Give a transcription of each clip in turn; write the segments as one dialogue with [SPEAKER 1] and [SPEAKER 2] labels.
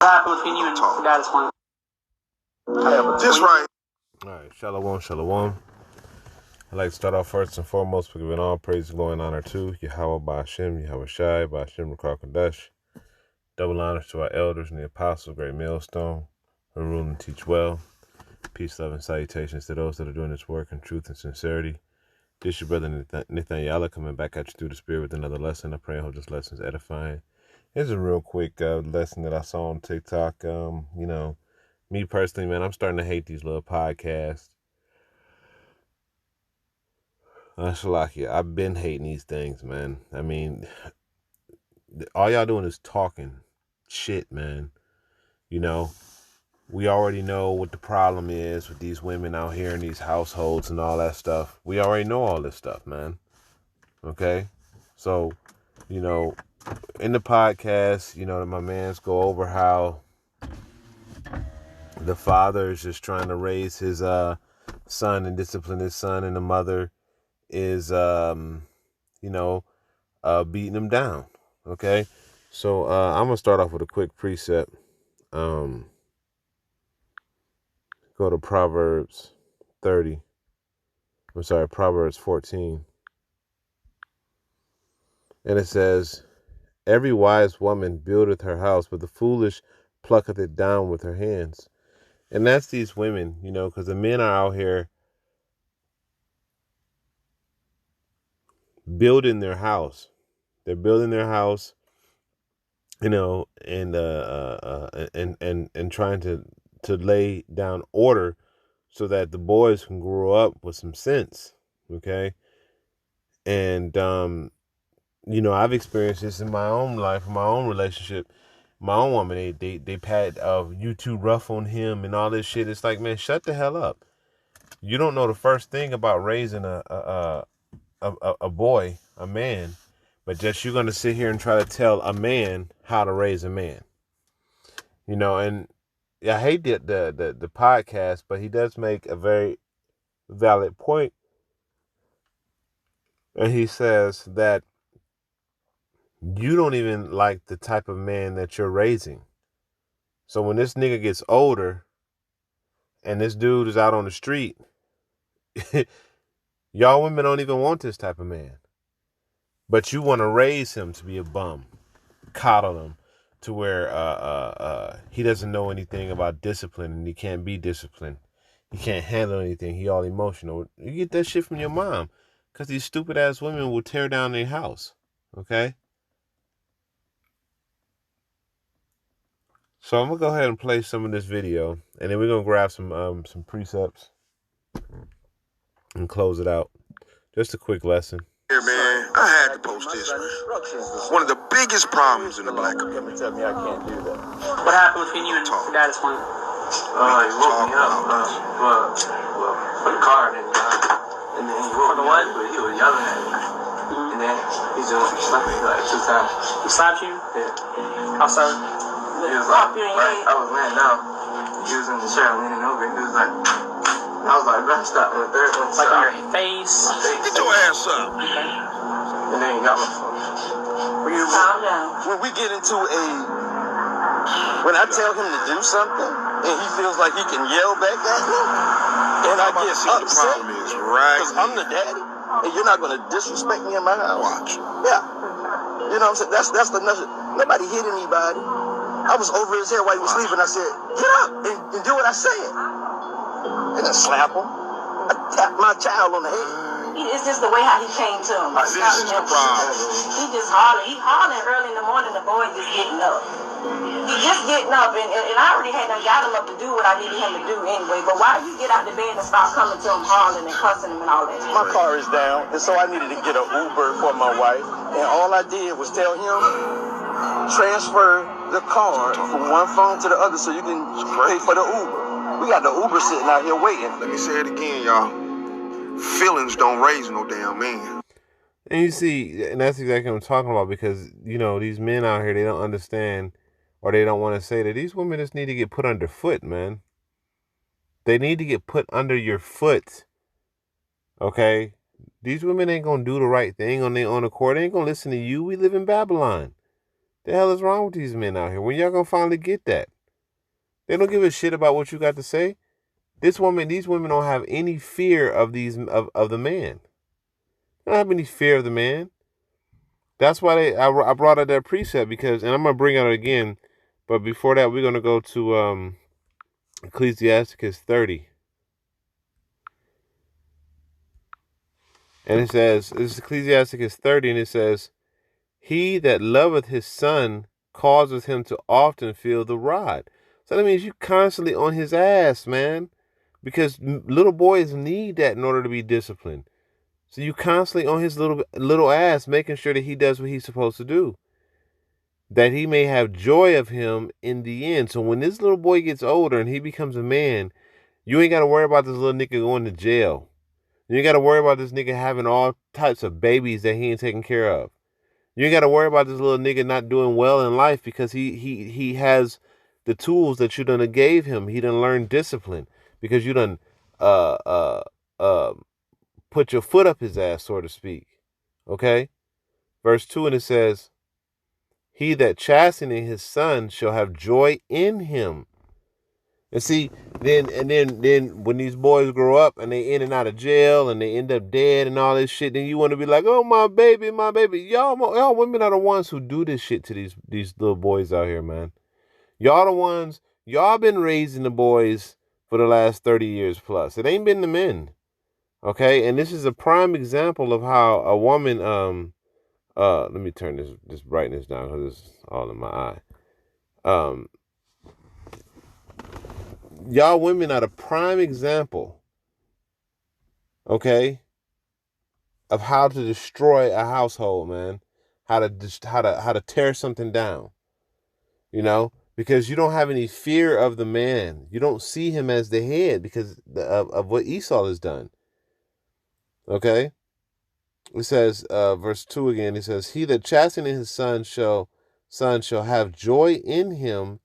[SPEAKER 1] What happened between you and your dad this morning?
[SPEAKER 2] Just right.
[SPEAKER 3] Alright, shalom, shalom. I'd like to start off first and foremost by giving all praise, glory, and honor to Yahweh Ba'Hashem, Yahweh Shai, Ba'Hashem, Rakar Kodesh. Double honors to our elders and the apostles, great millstone, who rule and teach well. Peace, love, and salutations to those that are doing this work in truth and sincerity. This your brother Nathaniel coming back at you through the spirit with another lesson. I pray I hope this lesson is edifying. Here's a real quick lesson that I saw on TikTok. Me personally, man, I'm starting to hate these little podcasts. Shalakia, I've been hating these things, man. I mean, all y'all doing is talking shit, man. You know, we already know what the problem is with these women out here in these households and all that stuff. We already know all this stuff, man. Okay? So, in the podcast, my mans go over how the father is just trying to raise his son and discipline his son, and the mother is beating him down. Okay, so I'm gonna start off with a quick precept. Go to Proverbs 14, and it says, "Every wise woman buildeth her house, but the foolish plucketh it down with her hands." And that's these women, because the men are out here building their house. They're building their house, and trying to lay down order so that the boys can grow up with some sense. Okay. And I've experienced this in my own life, in my own relationship. My own woman, they pat you too rough on him and all this shit. It's like, man, shut the hell up. You don't know the first thing about raising a boy, a man, but just you're gonna sit here and try to tell a man how to raise a man. And I hate the podcast, but he does make a very valid point. And he says that you don't even like the type of man that you're raising. So when this nigga gets older and this dude is out on the street, y'all women don't even want this type of man. But you want to raise him to be a bum, coddle him to where he doesn't know anything about discipline and he can't be disciplined. He can't handle anything. He all emotional. You get that shit from your mom, because these stupid ass women will tear down their house. Okay? So I'm gonna go ahead and play some of this video, and then we're gonna grab some precepts and close it out. Just a quick lesson.
[SPEAKER 2] Here, man, I had to post this, man. One of the biggest problems in the black community.
[SPEAKER 1] Tell me I can't do that. What happened between you and your dad this morning?
[SPEAKER 4] He woke me up for the car, and then he woke me up, but he was yelling at me. And then he just slapped me like 2 times.
[SPEAKER 1] He slapped you?
[SPEAKER 4] Yeah.
[SPEAKER 1] How so?
[SPEAKER 4] He was like, I was laying down. He was in the chair leaning over. He was like, I was like, bro, stop. And the third one,
[SPEAKER 1] like on your face?
[SPEAKER 2] Get your ass up.
[SPEAKER 4] And then he got my phone.
[SPEAKER 1] Calm down.
[SPEAKER 5] When we get into when I tell him to do something and he feels like he can yell back at me, and I get upset because I'm the daddy, and you're not going to disrespect me in my house.
[SPEAKER 2] Watch.
[SPEAKER 5] Yeah. You know what I'm saying? That's the nothing. Nobody hit anybody. I was over his head while he was sleeping. I said, get up and do what I said. And I slap him. I tap my child on the head.
[SPEAKER 6] It's just the way how he came to him.
[SPEAKER 2] This is the problem.
[SPEAKER 6] He just hollering. He hollering early in the morning. The boy just getting up. He just getting up, and I already had done got him up to do what I needed him to do anyway. But why you get out the bed and start coming to him hollering and cussing him and all that?
[SPEAKER 5] My car is down, and so I needed to get an Uber for my wife. And all I did was tell him, transfer the card from one phone to the other so you can pay for the Uber. We got the Uber sitting out here waiting.
[SPEAKER 2] Let me say it again, y'all. Feelings don't raise no damn man.
[SPEAKER 3] And you see, and that's exactly what I'm talking about, because, these men out here, they don't understand, or they don't want to say that these women just need to get put underfoot, man. They need to get put under your foot. Okay? These women ain't going to do the right thing on their own accord. They ain't going to listen to you. We live in Babylon. The hell is wrong with these men out here? When y'all gonna finally get that? They don't give a shit about what you got to say. These women don't have any fear of of the man. They don't have any fear of the man. That's why I brought out that precept because, and I'm gonna bring it out again, but before that, we're gonna go to Ecclesiasticus 30, and it says, this is Ecclesiasticus 30, and it says, "He that loveth his son causeth him to often feel the rod." So that means you constantly on his ass, man, because little boys need that in order to be disciplined. So you constantly on his little ass, making sure that he does what he's supposed to do, that he may have joy of him in the end. So when this little boy gets older and he becomes a man, you ain't got to worry about this little nigga going to jail. You ain't got to worry about this nigga having all types of babies that he ain't taking care of. You ain't got to worry about this little nigga not doing well in life because he has the tools that you done gave him. He done learned discipline because you done uh uh uh put your foot up his ass, so to speak. Okay? Verse 2, and it says, "He that chasteneth his son shall have joy in him." And see, then when these boys grow up and they in and out of jail and they end up dead and all this shit, then you want to be like, "Oh, my baby, my baby." Y'all women are the ones who do this shit to these little boys out here, man. Y'all been raising the boys for the last 30 years plus. It ain't been the men. Okay? And this is a prime example of how a woman let me turn this brightness down because it's all in my eye. Y'all women are the prime example, okay, of how to destroy a household, man. How to tear something down, because you don't have any fear of the man. You don't see him as the head because of what Esau has done. Okay, it says, verse 2 again. It says, "He that chasteneth his son shall have joy in him,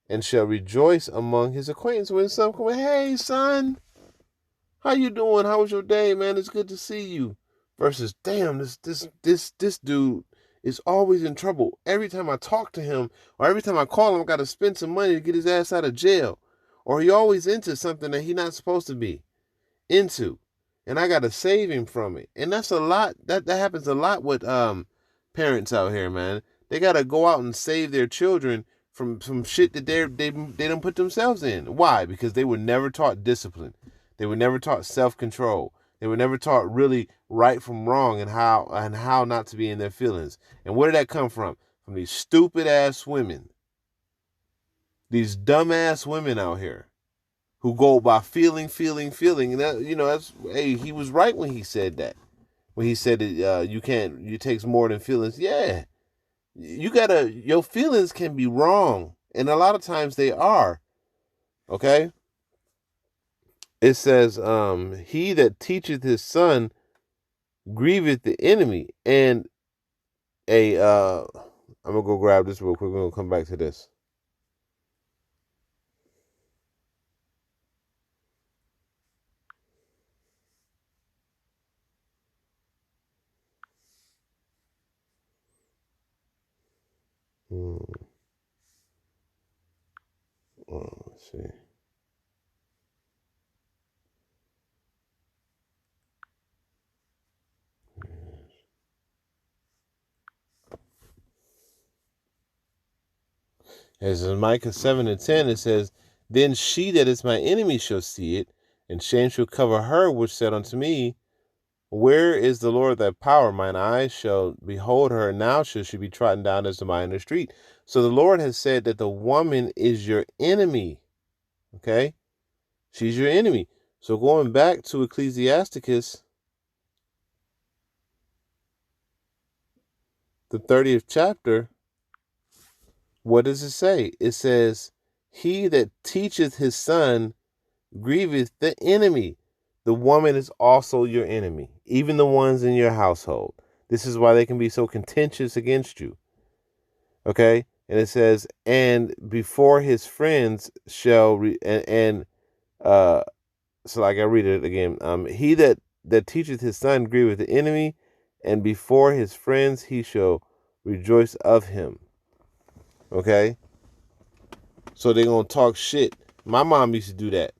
[SPEAKER 3] and shall rejoice among his acquaintance." When some come, "Hey, son, how you doing? How was your day, man? It's good to see you." Versus, "Damn, this dude is always in trouble. Every time I talk to him, or every time I call him, I got to spend some money to get his ass out of jail, or he always into something that he not supposed to be into, and I got to save him from it." And that's a lot. That happens a lot with parents out here, man. They got to go out and save their children from some shit that they don't put themselves in. Why? Because they were never taught discipline. They were never taught self-control. They were never taught really right from wrong and how not to be in their feelings. And where did that come from? From these stupid ass women. These dumb ass women out here who go by feeling. And that, hey, he was right when he said that. When he said that it takes more than feelings. Yeah. Your feelings can be wrong. And a lot of times they are. Okay? It says, "He that teacheth his son grieveth the enemy." And I'm going to go grab this real quick. We're going to come back to this. Let's see. As in Micah 7:10, it says, "Then she that is my enemy shall see it, and shame shall cover her which said unto me, Where is the Lord thy power? Mine eyes shall behold her, and now shall she be trodden down as the mine in the street." So the Lord has said that the woman is your enemy. Okay? She's your enemy. So going back to Ecclesiasticus, the 30th chapter, what does it say? It says, "He that teacheth his son grieveth the enemy." The woman is also your enemy, even the ones in your household. This is why they can be so contentious against you. Okay? And it says, "And before his friends shall so like I read it again. He that teacheth his son grieveth the enemy, and before his friends he shall rejoice of him." Okay? So they're going to talk shit. My mom used to do that.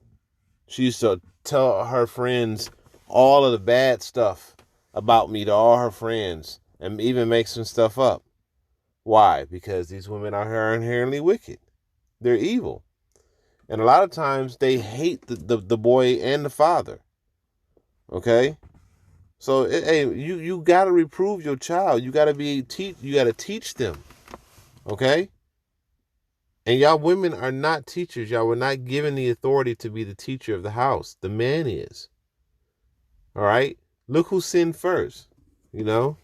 [SPEAKER 3] She used to tell her friends all of the bad stuff about me to all her friends and even make some stuff up. Why? Because these women are inherently wicked. They're evil. And a lot of times they hate the boy and the father. Okay? So hey, you gotta reprove your child. You gotta teach them. Okay? And y'all women are not teachers. Y'all were not given the authority to be the teacher of the house. The man is. All right? Look who sinned first. You know?